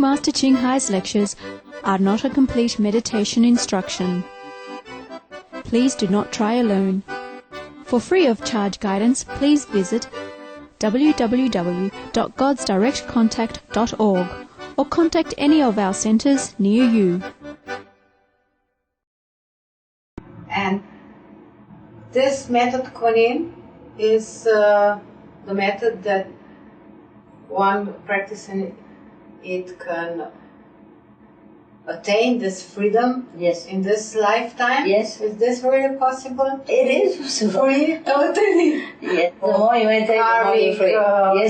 Master Ching Hai's lectures are not a complete meditation instruction. Please do not try alone. For free of charge guidance, please visit www.godsdirectcontact.org or contact any of our centers near you. And this method Kuan is the method that one practicing it can attain this freedom in this lifetime. Yes. Is this really possible? It is possible. Free? Totally. Yes. The more you meditate, the more you're free.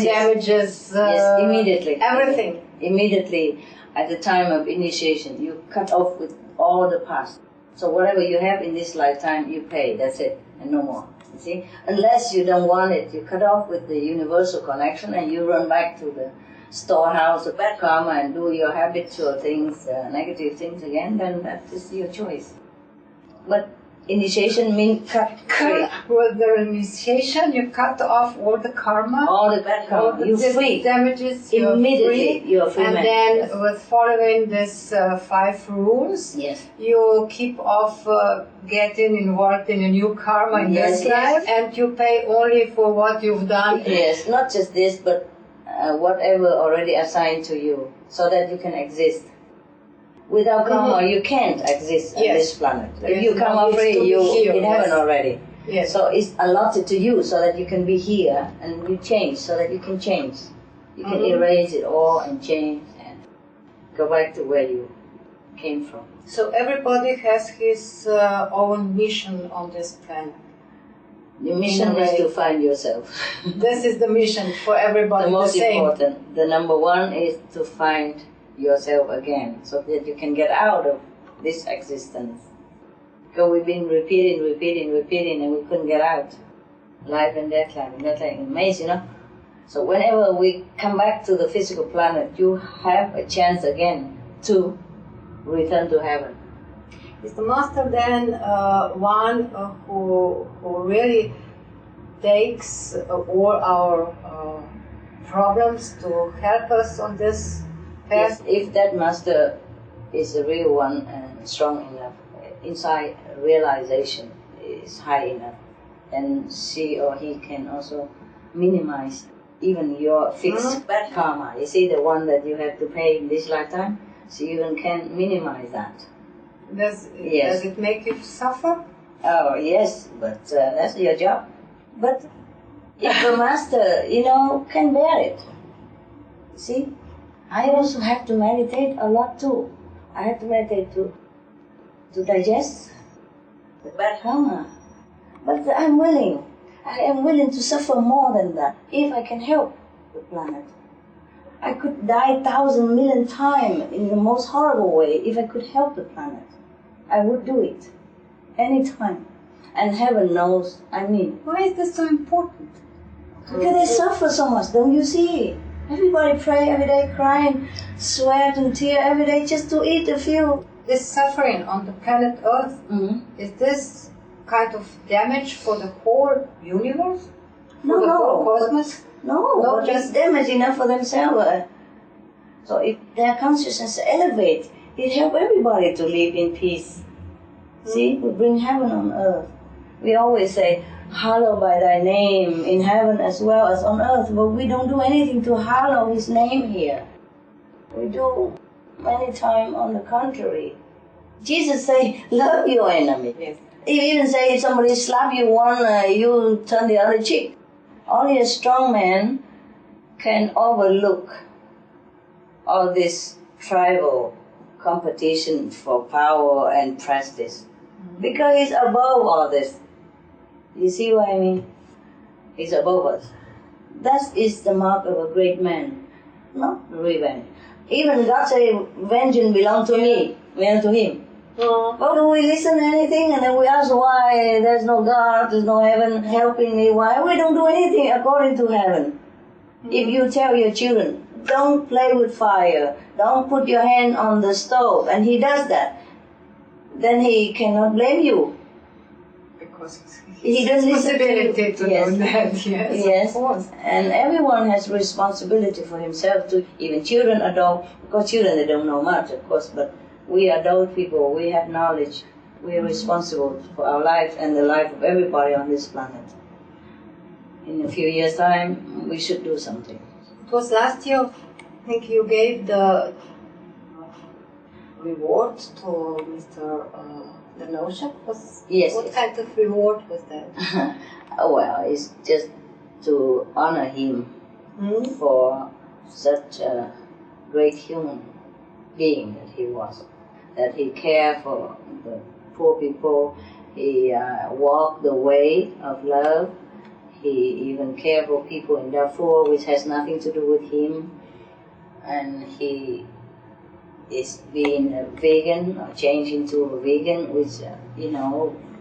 Damages. Yes, immediately. Everything. Immediately, at the time of initiation, you cut off with all the past. So whatever you have in this lifetime, you pay. That's it, and no more. You see, unless you don't want it, you cut off with the universal connection, and you run back to the storehouse of bad karma and do your habitual things, negative things again. Then that is your choice. But initiation means cut free. With the initiation, you cut off all the karma, all the bad karma. all the You're free. Damages. Immediately, you're free. And man. then, Yes. with following these 5 rules, Yes. you keep off getting involved in a new karma in this life, and you pay only for what you've done. Yes, not just this, but whatever already assigned to you, so that you can exist. Without karma, you can't exist on this planet. If you karma free, you're in heaven already. Yes. So it's allotted to you so that you can be here, and you change so that you can change. You can erase it all and change and go back to where you came from. So everybody has his own mission on this planet. The mission is to find yourself. This is the mission for everybody. The most same. important. The number one is to find yourself again, so that you can get out of this existence. Because we've been repeating, and we couldn't get out. Life and death, maze, you know. So whenever we come back to the physical planet, you have a chance again to return to heaven. Is the master then one who really takes all our problems to help us on this path? Yes, if that master is a real one and strong enough, inside realization is high enough, then she or he can also minimize even your fixed bad karma. You see, the one that you have to pay in this lifetime, she even can minimize that. Does it make you suffer? Oh, yes, but that's your job. But if the master, can bear it. See, I also have to meditate a lot too. I have to meditate to digest the bad karma. But I'm willing. I am willing to suffer more than that if I can help the planet. I could die 1,000 million times in the most horrible way if I could help the planet. I would do it anytime. And heaven knows, Why is this so important? Because they suffer so much, don't you see? Everybody pray every day, crying, sweat and tear every day just to eat a few. This suffering on the planet Earth, is this kind of damage for the whole universe? For the whole cosmos? No, just damage enough for themselves. So if their consciousness elevate, it helps everybody to live in peace. See, we bring heaven on earth. We always say, hallowed by thy name in heaven as well as on earth, but we don't do anything to hallow his name here. We do many times on the contrary. Jesus say, love your enemy. Yes. He even say, if somebody slap you one, you turn the other cheek. Only a strong man can overlook all this tribal competition for power and prestige. Because he's above all this. You see what I mean? He's above us. That is the mark of a great man, not revenge. Even God say, vengeance belongs to me, belongs to him. But do we listen to anything? And then we ask why there's no God, there's no heaven helping me. Why we don't do anything according to heaven? If you tell your children, don't play with fire, don't put your hand on the stove, and he does that, then he cannot blame you. because He it's doesn't responsibility to yes. do that. Yes, Yes, of course. and everyone has responsibility for himself too. Even children, adults. Because children, they don't know much, of course, but we adult people, we have knowledge. We are responsible for our life and the life of everybody on this planet. In a few years' time, we should do something. It was last year, I think you gave the reward to Mr. Danosha. Yes. What kind of reward was that? Well, it's just to honor him for such a great human being that he was. That he cared for the poor people. He walked the way of love. He even cared for people in Darfur, which has nothing to do with him. And he is being a vegan, or changed into a vegan, which,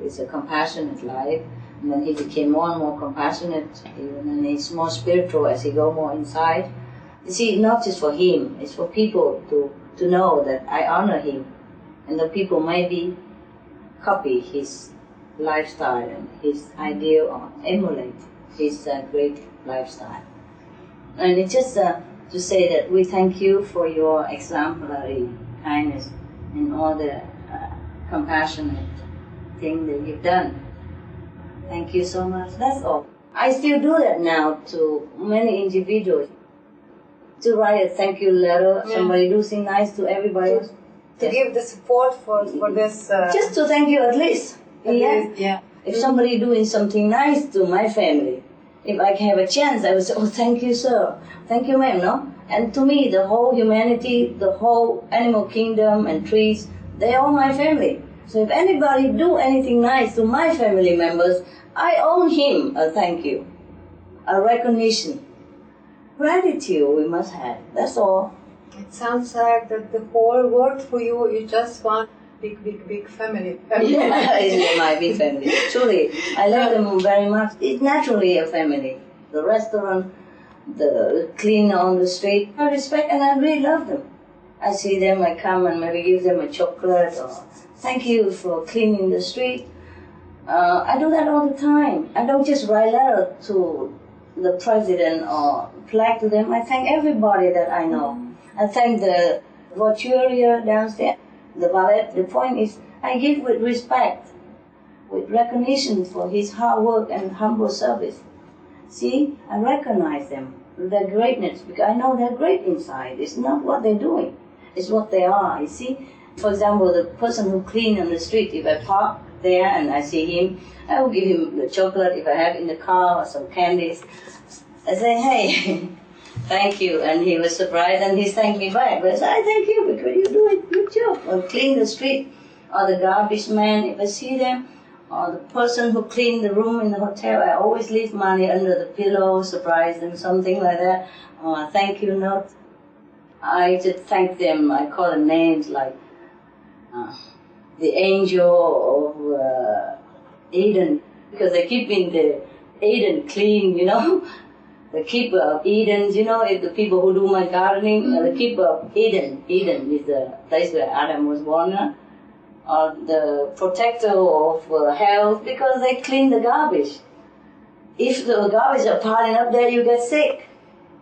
is a compassionate life. And then he became more and more compassionate, even, and he's more spiritual as he go more inside. You see, not just for him, it's for people to know that I honor him. And the people maybe copy his lifestyle and his ideal, or emulate his great lifestyle. And it's just to say that we thank you for your exemplary kindness and all the compassionate thing that you've done. Thank you so much. That's all. I still do that now to many individuals. To write a thank you letter, somebody do something nice to everybody. To give the support for this. Just to thank you at least. Yeah. If somebody doing something nice to my family, if I have a chance, I would say, oh, thank you, sir. Thank you, ma'am, no? And to me, the whole humanity, the whole animal kingdom and trees, they're all my family. So if anybody do anything nice to my family members, I owe him a thank you, a recognition. Gratitude we must have, that's all. It sounds like that the whole world for you is just one big family. Yeah, it's my big family. Truly, I love them very much. It's naturally a family. The restaurant, the cleaner on the street, I respect and I really love them. I see them, I come and maybe give them a chocolate or thank you for cleaning the street. I do that all the time. I don't just write letter to the president or flag to them. I thank everybody that I know. I thank the voiturier downstairs, the valet. The point is, I give with respect, with recognition for his hard work and humble service. See, I recognize them, their greatness, because I know they're great inside. It's not what they're doing, it's what they are, you see. For example, the person who cleans on the street, if I park there and I see him, I will give him the chocolate if I have in the car or some candies. I say, hey, thank you. And he was surprised and he thanked me back. But I said, I thank you because you do a good job. Or clean the street, or the garbage man, if I see them, or the person who cleaned the room in the hotel, I always leave money under the pillow, surprise them, something like that. Or a thank you note. I just thank them. I call them names like the angel of Eden, because they keep in the Eden clean, The keeper of Eden, is the people who do my gardening. The keeper of Eden. Eden is the place where Adam was born. Or the protector of health, because they clean the garbage. If the garbage are piling up there, you get sick.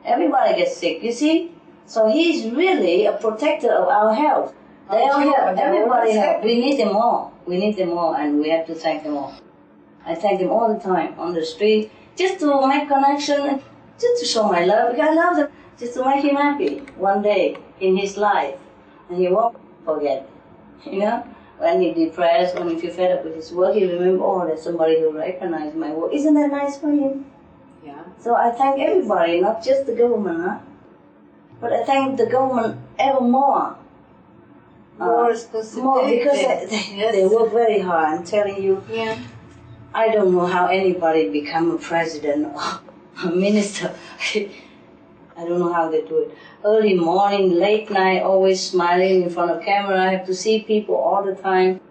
Everybody gets sick, you see? So he's really a protector of our health. They all help. Everybody help. We need them all. We need them all, and we have to thank them all. I thank them all the time on the street, just to make connection, just to show my love, because I love them, just to make him happy one day in his life, and he won't forget, When he's depressed, when he feels fed up with his work, he remember, oh, there's somebody who recognizes my work. Isn't that nice for him? Yeah. So I thank everybody, not just the government, but I thank the government ever more. More responsibility. Because they work very hard. I'm telling you, I don't know how anybody become a president or a minister. I don't know how they do it. Early morning, late night, always smiling in front of camera. I have to see people all the time.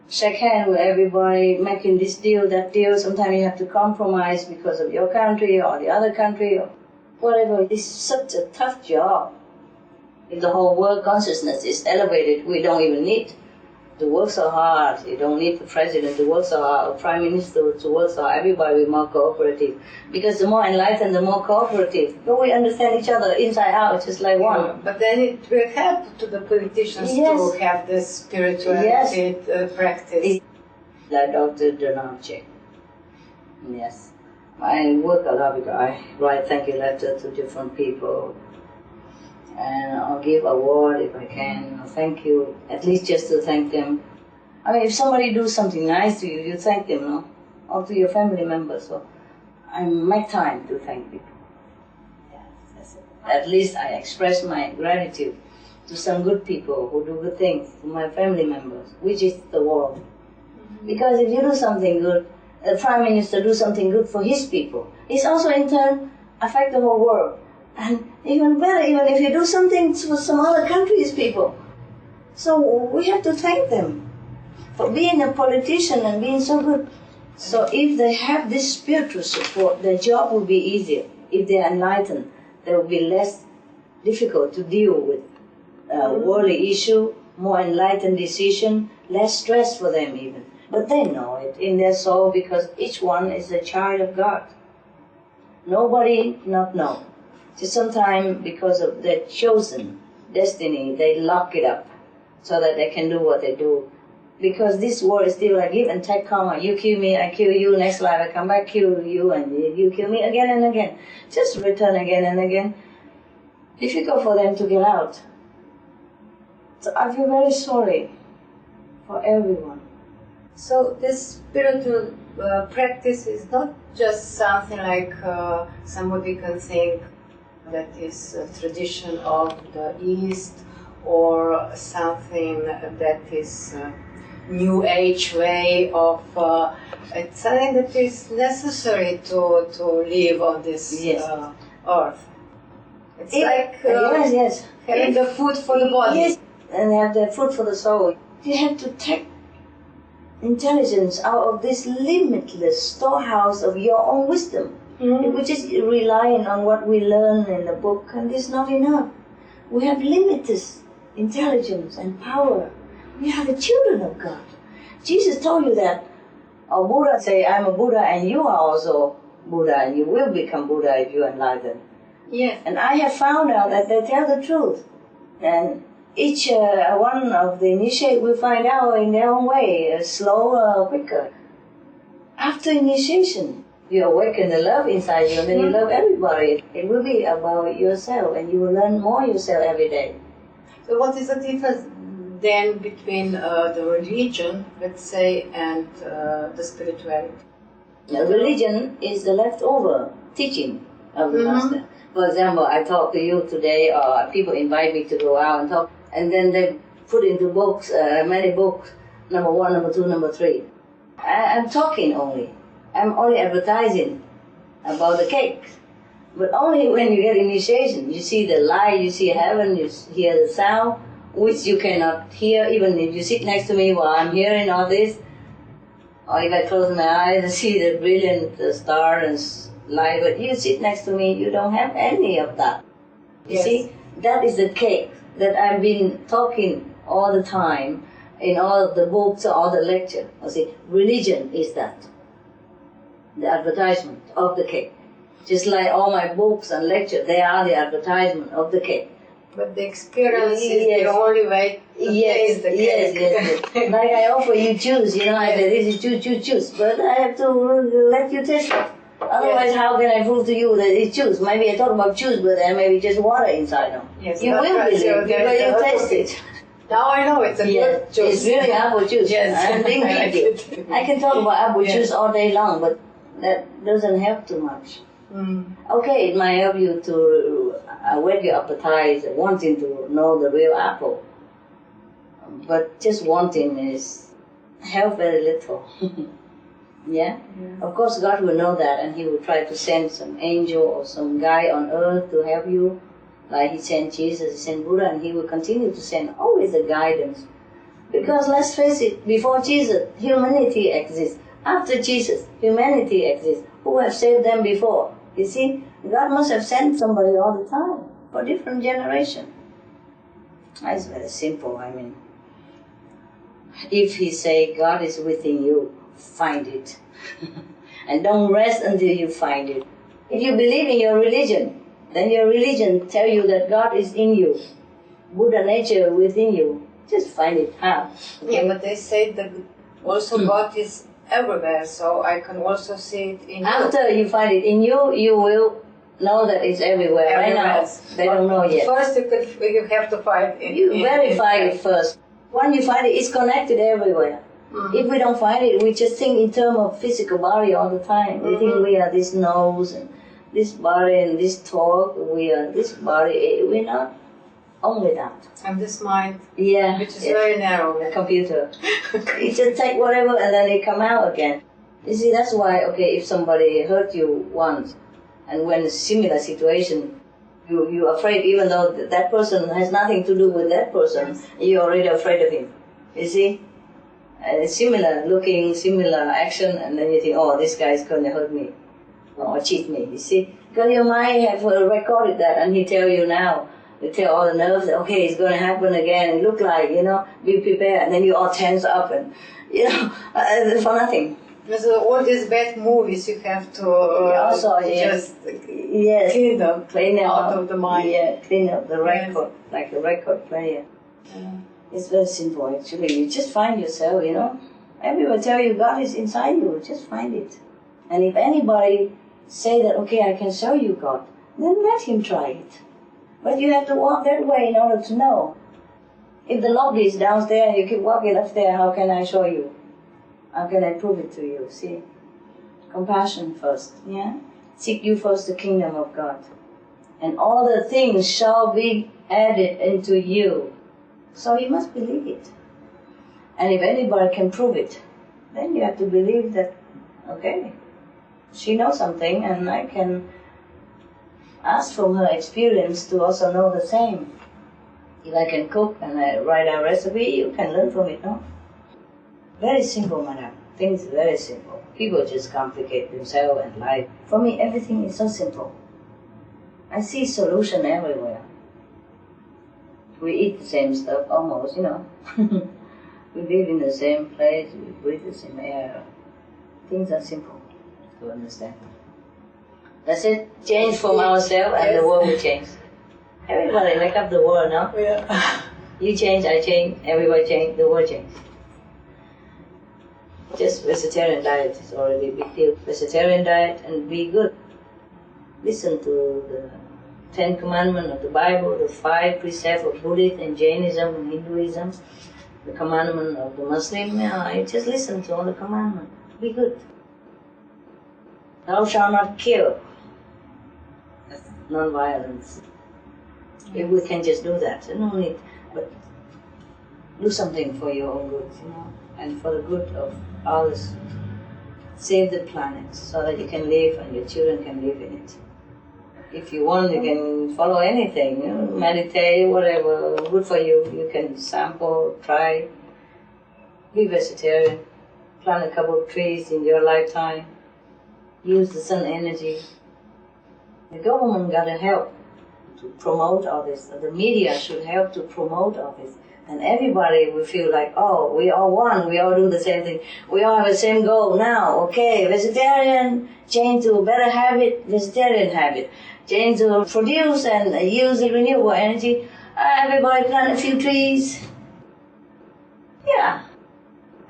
Shake hands with everybody, making this deal, that deal. Sometimes you have to compromise because of your country or the other country or whatever. It's such a tough job. If the whole world consciousness is elevated, we don't even need to work so hard. You don't need the president to work so hard, or prime minister to work so hard. Everybody will be more cooperative. Because the more enlightened, the more cooperative. But we understand each other inside out, just like one. But then it will help to the politicians to have this spirituality practice. Like Dr. Ching. Yes. I work a lot because I write thank you letters to different people. And I'll give award if I can. Thank you, at least just to thank them. I mean, if somebody do something nice to you, you thank them, no? Or to your family members. So I make time to thank people. Yes, that's it. At least I express my gratitude to some good people who do good things, to my family members, which is the world. Because if you do something good, the Prime Minister do something good for his people, it's also in turn affect the whole world. And even better, even if you do something for some other countries' people. So we have to thank them for being a politician and being so good. So if they have this spiritual support, their job will be easier. If they are enlightened, they will be less difficult to deal with worldly issue, more enlightened decision, less stress for them even. But they know it in their soul because each one is a child of God. Nobody not know. Just sometimes because of their chosen destiny, they lock it up so that they can do what they do. Because this world is still a give and take karma. You kill me, I kill you, next life I come back, kill you, and you kill me again and again. Just return again and again. Difficult for them to get out. So I feel very sorry for everyone. So this spiritual practice is not just something like somebody can think that is a tradition of the East or something that is New Age way of it's something that is necessary to live on this earth. It's like having the food for the body. Yes, and have the food for the soul. You have to take intelligence out of this limitless storehouse of your own wisdom. We're just relying on what we learn in the book, and it's not enough. We have limitless intelligence and power. We are the children of God. Jesus told you that. Or Buddha say, I'm a Buddha and you are also Buddha, and you will become Buddha if you enlighten. Yes. And I have found out that they tell the truth. And each one of the initiates will find out in their own way, slower, quicker. After initiation, you awaken the love inside you, and then you love everybody. It will be about yourself, and you will learn more yourself every day. So what is the difference then between the religion, let's say, and the spirituality? The religion is the leftover teaching of the Master. For example, I talk to you today, or people invite me to go out and talk, and then they put into books, many books, number 1, number 2, number 3. I'm talking only. I'm only advertising about the cake. But only when you get initiation, you see the light, you see heaven, you hear the sound, which you cannot hear even if you sit next to me while I'm hearing all this. Or if I close my eyes and see the brilliant star and light, but you sit next to me, you don't have any of that. You see, that is the cake that I've been talking all the time in all of the books, all the lecture. You see, religion is that. The advertisement of the cake. Just like all my books and lectures, they are the advertisement of the cake. But the experience is the only way to taste the cake. Yes. Like I offer you juice, I say this is juice, but I have to let you taste it. Otherwise, how can I prove to you that it's juice? Maybe I talk about juice, but there may be just water inside. No? Yes, you will believe because you taste it. Now I know it's a good juice. It's really apple juice. Yes. I'm being it. I can talk about apple juice all day long, but that doesn't help too much. Okay, it might help you to whet your appetite, wanting to know the real apple. But just wanting is help very little. Yeah? Of course God will know that, and He will try to send some angel or some guy on earth to help you. Like He sent Jesus, He sent Buddha, and He will continue to send always the guidance. Because let's face it, before Jesus, humanity exists. After Jesus, humanity exists. Who have saved them before? You see, God must have sent somebody all the time for different generations. It's very simple, If he say God is within you, find it. And don't rest until you find it. If you believe in your religion, then your religion tell you that God is in you. Buddha nature within you. Just find it. How? Yeah, but they say that also God is everywhere, so I can also see it in you. After you find it in you, you will know that it's everywhere. Right now, they don't know yet. First, you have to find it. You verify it first. When you find it, it's connected everywhere. If we don't find it, we just think in terms of physical body all the time. We think we are this nose and this body and this talk. We are this body. We're not only that. And this mind, Yeah, which is very narrow. a computer. You just take whatever and then they come out again. You see, that's why, okay, if somebody hurt you once, and when a similar situation, you're afraid, even though that person has nothing to do with that person, you're already afraid of him. You see? And it's similar looking, similar action, and then you think, oh, this guy is going to hurt me or cheat me. You see? Because your mind have recorded that, and he tell you now, you tell all the nerves that, okay, it's going to happen again, and look like, be prepared, and then you all tense up, and, for nothing. So all these bad movies, you have to just clean them out of the mind. Yeah, clean up the record, like a record player. It's very simple, actually. You just find yourself, Everyone tell you God is inside you. Just find it. And if anybody say that, okay, I can show you God, then let him try it. But you have to walk that way in order to know. If the lobby is downstairs and you keep walking upstairs, how can I show you? How can I prove it to you? See? Compassion first, yeah? Seek you first the kingdom of God. And all the things shall be added into you. So you must believe it. And if anybody can prove it, then you have to believe that, okay, she knows something and I can ask from her experience to also know the same. If I can cook and I write a recipe, you can learn from it, no? Very simple, madam. Things very simple. People just complicate themselves and life. For me, everything is so simple. I see solution everywhere. We eat the same stuff almost, We live in the same place, we breathe the same air. Things are simple to understand. That's it. Change from ourselves and the world will change. Everybody make up the world, no? Yeah. You change, I change, everybody change, the world change. Just vegetarian diet is already a big deal. Vegetarian diet and be good. Listen to the 10 Commandments of the Bible, the 5 precepts of Buddhism and Jainism and Hinduism, the commandment of the Muslim. You just listen to all the commandments. Be good. Thou shalt not kill. That's non-violence. If we can just do that, no need. But do something for your own good, and for the good of others. Save the planet so that you can live and your children can live in it. If you want, you can follow anything, meditate, whatever, good for you. You can sample, try, be vegetarian, plant a couple of trees in your lifetime, use the sun energy. The government got to help to promote all this. The media should help to promote all this. And everybody will feel like, oh, we all one, we all do the same thing. We all have the same goal now. Okay, vegetarian, change to a better habit, vegetarian habit. Change to produce and use the renewable energy. Everybody plant a few trees. Yeah,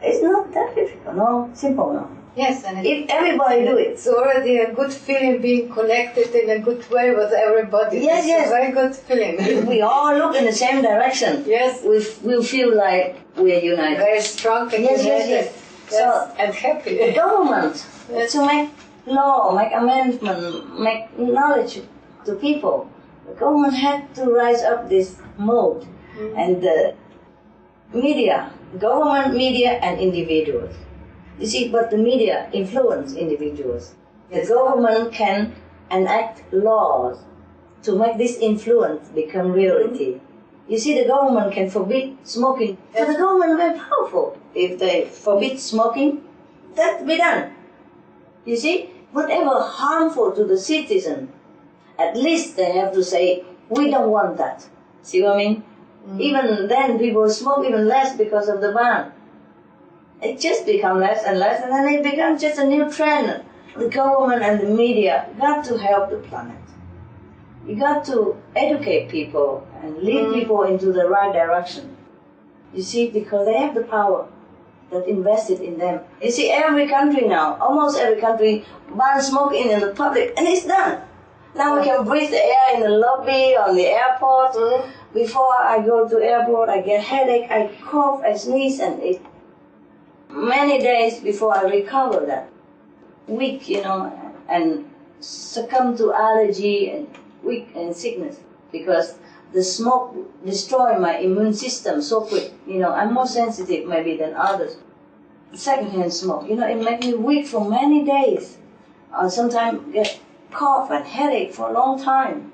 it's not that difficult, no, simple, no. Yes, and if everybody do it. It's already a good feeling being connected in a good way with everybody. Yes, it's a very good feeling. If we all look in the same direction, yes, we'll feel like we're united. Very strong and yes, united. Yes. So, and happy. The government, to make law, make amendment, make knowledge to people, the government had to rise up this mode. And the media, government, media, and individuals. You see, but the media influence individuals. The government can enact laws to make this influence become reality. You see, the government can forbid smoking. So the government is very powerful. If they forbid smoking, that be done. You see, whatever harmful to the citizen, at least they have to say, we don't want that. See what I mean? Even then, people smoke even less because of the ban. It just becomes less and less, and then it becomes just a new trend. The government and the media got to help the planet. You got to educate people and lead people into the right direction. You see, because they have the power that invested in them. You see, every country now, almost every country, bans smoking in the public, and it's done. Now we can breathe the air in the lobby, on the airport. Before I go to airport, I get headache, I cough, I sneeze, and it many days before I recover that. Weak, and succumb to allergy and weak and sickness because the smoke destroy my immune system so quick. I'm more sensitive maybe than others. Secondhand smoke, it makes me weak for many days. I sometimes get cough and headache for a long time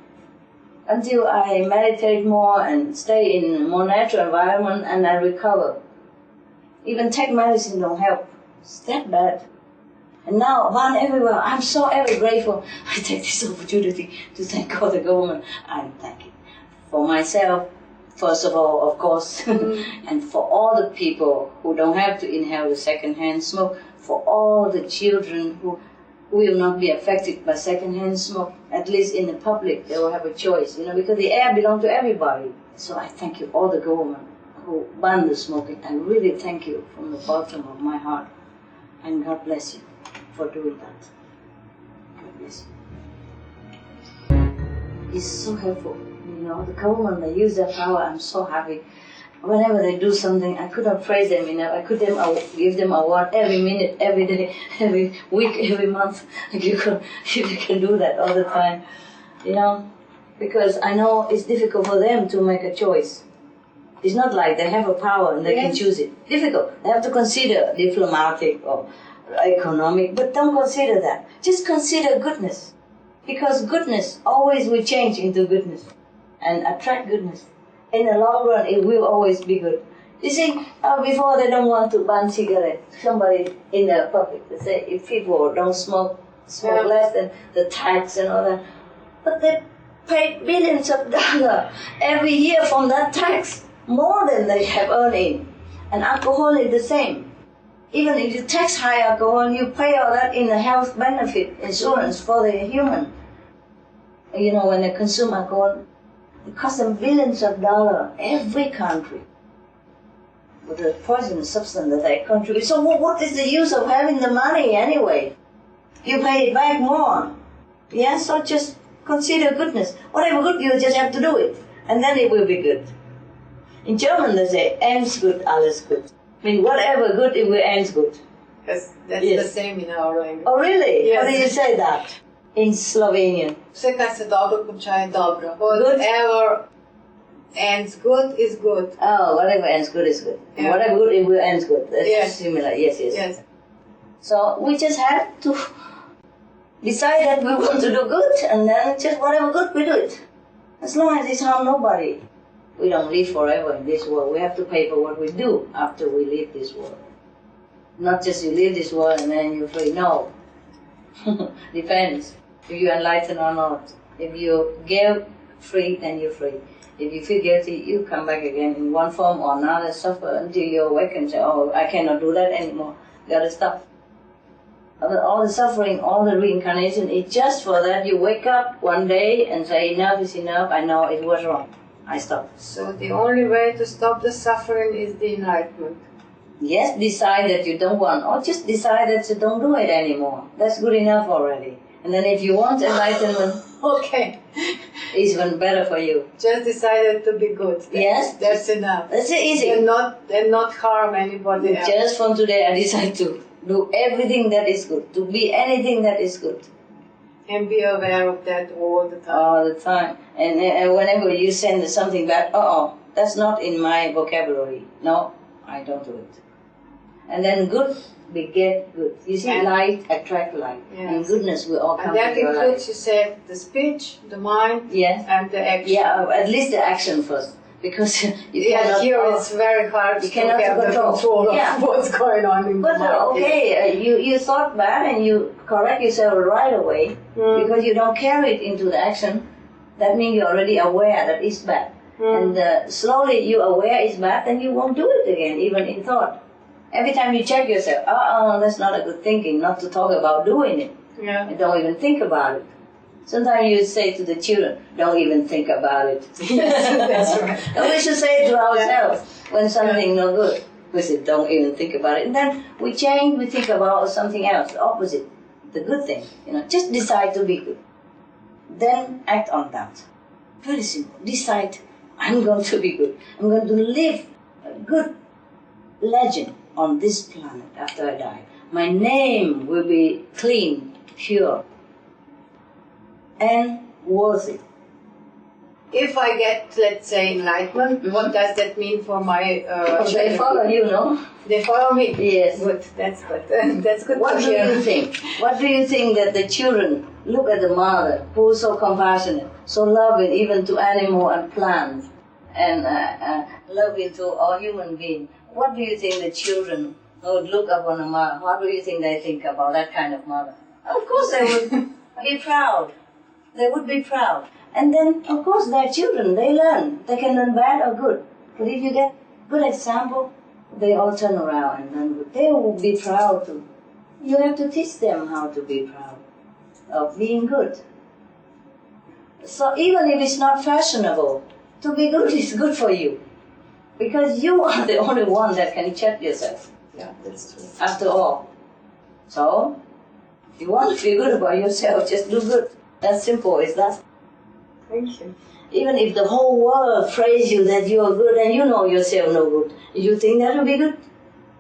until I meditate more and stay in a more natural environment and I recover. Even take medicine don't help. It's that bad. And now, ban everywhere. I'm so ever grateful. I take this opportunity to thank all the government. I'm thanking for myself, first of all, of course, and for all the people who don't have to inhale the second-hand smoke, for all the children who will not be affected by second-hand smoke, at least in the public, they will have a choice, because the air belongs to everybody. So I thank you, all the government who ban the smoking. I really thank you from the bottom of my heart. And God bless you for doing that. God bless you. It's so helpful. The government, they use their power. I'm so happy. Whenever they do something, I could not praise them enough. I could give them award every minute, every day, every week, every month. If you can do that all the time, because I know it's difficult for them to make a choice. It's not like they have a power and they can choose it. Difficult. They have to consider diplomatic or economic, but don't consider that. Just consider goodness. Because goodness always will change into goodness and attract goodness. In the long run, it will always be good. You see, before they don't want to ban cigarettes, somebody in the public, they say if people don't smoke less than the tax and all that. But they pay billions of dollars every year from that tax, more than they have earned in. And alcohol is the same. Even if you tax high alcohol, you pay all that in the health benefit insurance for the human. When they consume alcohol, it costs them billions of dollars, every country, with the poisonous substance that they contribute. So what is the use of having the money anyway? You pay it back more. Yeah, so just consider goodness. Whatever good, you just have to do it, and then it will be good. In German they say, ends gut, alles gut. I mean, whatever good, it will end good. That's the same in our language. Oh, really? Yes. How do you say that? In Slovenian. Vse, kar se dobro konča, je dobro. Whatever ends good is good. Oh, whatever ends good is good. Yeah. Whatever good, it will end good. That's similar. Yes. So we just have to decide that we want to do good, and then just whatever good, we do it. As long as it's harm nobody. We don't live forever in this world. We have to pay for what we do after we leave this world. Not just you leave this world and then you're free. No. Depends if you're enlightened or not. If you get free, then you're free. If you feel guilty, you come back again in one form or another, suffer until you awake and say, oh, I cannot do that anymore. Gotta stop. All the suffering, all the reincarnation, it's just for that you wake up one day and say, enough is enough, I know it was wrong. I stop. So the only way to stop the suffering is the enlightenment. Yes, decide that you don't want, or just decide that you don't do it anymore. That's good enough already. And then if you want enlightenment, okay, it's even better for you. Just decided to be good. That's enough. That's easy. And not harm anybody else. Just from today, I decide to do everything that is good, to be anything that is good. And be aware of that all the time. All the time. And whenever you send something back, that's not in my vocabulary. No, I don't do it. And then good beget good. You see, light attract light. Yes. And goodness will all come and to your life. And that includes, you said, the speech, the mind, and the action. Yeah, at least the action first. Because you cannot... here it's very hard to have the control of what's going on in the mind. But you thought bad and you correct yourself right away because you don't carry it into the action. That means you're already aware that it's bad. And slowly you're aware it's bad, then you won't do it again, even in thought. Every time you check yourself, that's not a good thinking, not to talk about doing it. Yeah. You don't even think about it. Sometimes you say to the children, don't even think about it. That's right. And we should say it to ourselves when something no good. We say, don't even think about it. And then we change, we think about something else, the opposite, the good thing. Just decide to be good. Then act on that. Very simple. Decide, I'm going to be good. I'm going to live a good legend on this planet after I die. My name will be clean, pure, and worthy. If I get, let's say, enlightenment, what does that mean for my They children? follow you, no? They follow me? Yes. Good, that's good. That's good What to do hear. you think? What do you think that the children look at the mother, who is so compassionate, so loving even to animal and plants, and loving to all human beings? What do you think the children would look upon a mother? What do you think they think about that kind of mother? Of course they would be proud. They would be proud. And then, of course, their children, they learn. They can learn bad or good. But if you get good example, they all turn around and learn good. They will be proud too. You have to teach them how to be proud of being good. So even if it's not fashionable, to be good is good for you. Because you are the only one that can check yourself, Yeah, that's true. after all. So, if you want to feel good about yourself, just do good. As simple as that. Thank you. Even if the whole world praise you that you are good and you know yourself no good, you think that will be good?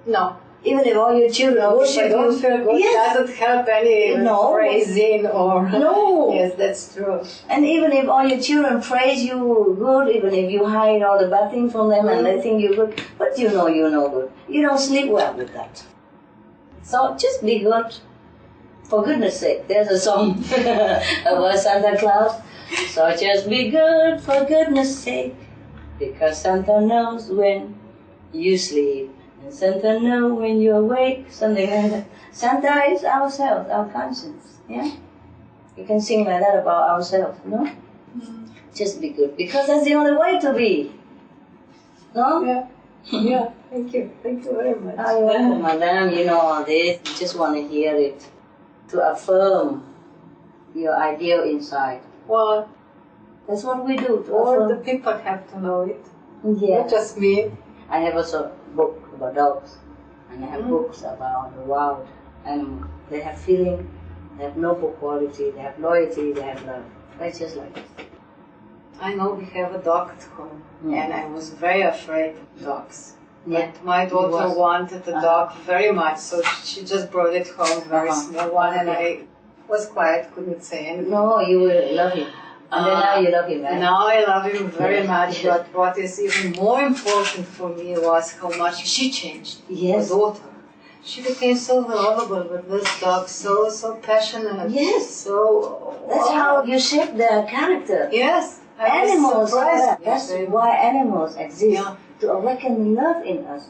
No. Even if all your children If I worship don't you, feel good, yes. doesn't help any No. praising or... No. Yes, that's true. And even if all your children praise you good, even if you hide all the bad things from them and they think you're good, but you know you're no good. You don't sleep well with that. So just be good. For goodness sake, there's a song about Santa Claus. So just be good for goodness sake, because Santa knows when you sleep, and Santa knows when you awake, something like that. Santa is ourselves, our conscience, yeah? You can sing like that about ourselves, no? Just be good, because that's the only way to be, no? Yeah. Yeah, thank you. Thank you very much. Oh, you're welcome, madam. You know all this. You just want to hear it, to affirm your ideal inside. Well, That's what we do. To all the affirm. people have to know it. Yeah. Not just me. I have also a book about dogs, and I have books about the wild animals. They have feeling, they have noble quality, they have loyalty, they have love. It's just like this. I know we have a dog at home, and I was very afraid of dogs. Yeah. But my daughter was. wanted a dog very much, so she just brought it home, very small one, and I was quiet, couldn't say anything. No, you will love him. And then now you love him, right? Now I love him very much, Yeah. but what is even more important for me was how much she changed. Yes. My daughter. She became so lovable with this dog, so passionate. Yes. So... That's how you shape their character. Yes. I was Animals, surprised. that's why animals exist, Yeah. to awaken love in us.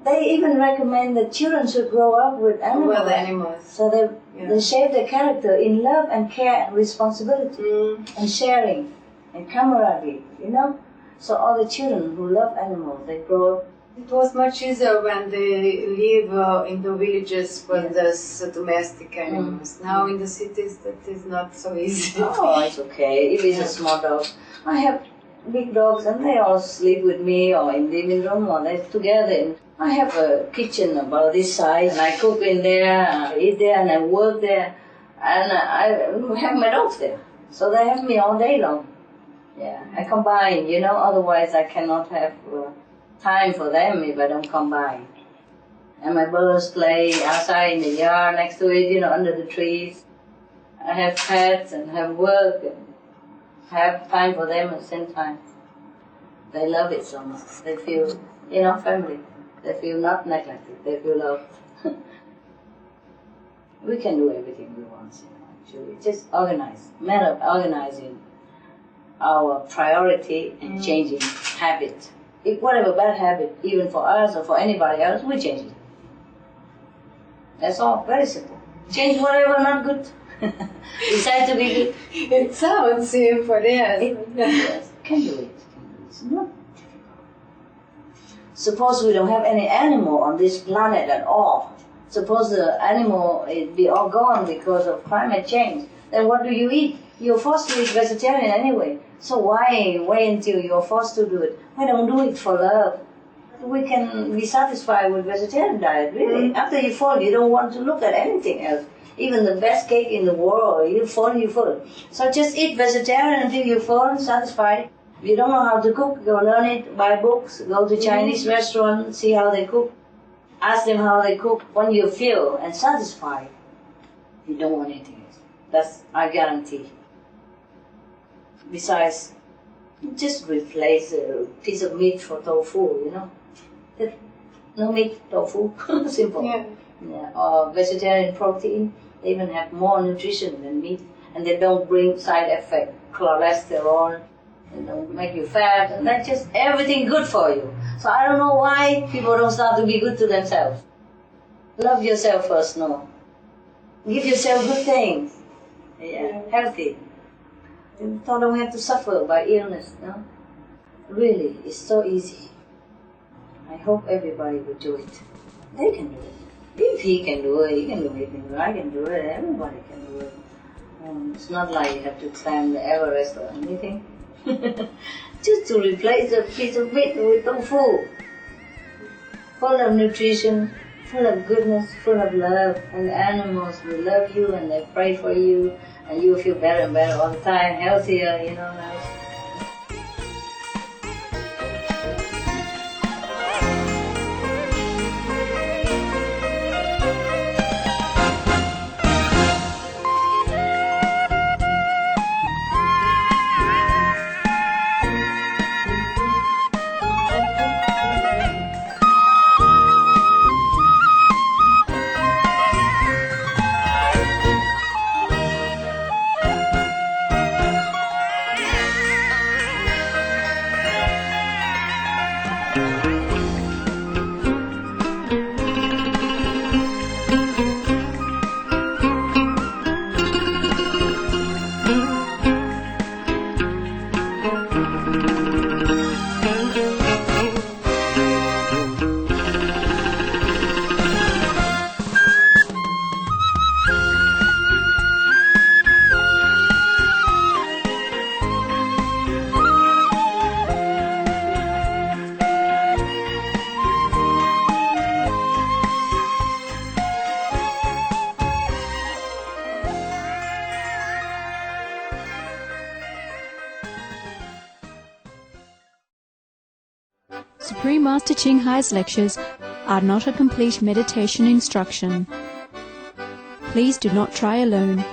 They even recommend that children should grow up with animals. With animals. So they shape their character in love and care and responsibility and sharing and camaraderie, you know? So all the children who love animals, they grow up. It was much easier when they live in the villages with these domestic animals. Now in the cities that is not so easy. Oh, it's okay. If it's a small dog. I have big dogs and they all sleep with me or in the living room or they're together. I have a kitchen about this size and I cook in there, I eat there and I work there. And I have my dogs there. So they have me all day long. Yeah, I combine, you know, otherwise I cannot have time for them if I don't combine. And my birds play outside in the yard next to it, you know, under the trees. I have pets and have work and have time for them at the same time. They love it so much. They feel, you know, family. They feel not neglected. They feel loved. We can do everything we want, you know, actually. Just organize. Matter of organizing our priority and changing habit. If whatever bad habit, even for us or for anybody else, we change it. That's all. Very simple. Change whatever not good. Decide to be good. It sounds simple, yes. Yes, can do it. It's not difficult. Suppose we don't have any animal on this planet at all. Suppose the animal it be all gone because of climate change. Then what do you eat? You're forced to eat vegetarian anyway. So why wait until you're forced to do it? Why don't do it for love? We can be satisfied with vegetarian diet, really. After you fall, you don't want to look at anything else. Even the best cake in the world, you fall, you fall. So just eat vegetarian until you fall satisfied. If you don't know how to cook, go learn it, buy books, go to Chinese restaurant, see how they cook. Ask them how they cook. When you feel and satisfied, you don't want anything else. That's, I guarantee. Besides, just replace a piece of meat for tofu, No meat, tofu, simple. Yeah. Or vegetarian protein, they even have more nutrition than meat, and they don't bring side effect, cholesterol, they don't make you fat, and that's just everything good for you. So I don't know why people don't start to be good to themselves. Love yourself first, no. Give yourself good things, healthy. You don't have to suffer by illness, no? Really, it's so easy. I hope everybody will do it. They can do it. If he can do it, he can do it. I can do it. Everybody can do it. It's not like you have to climb the Everest or anything. Just to replace a piece of meat with tofu. Full of nutrition, full of goodness, full of love. And the animals will love you and they pray for you. And you will feel better and better all the time, healthier, now. Supreme Master Ching Hai's lectures are not a complete meditation instruction. Please do not try alone.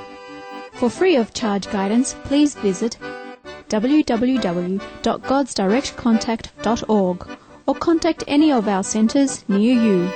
For free of charge guidance, please visit www.godsdirectcontact.org or contact any of our centers near you.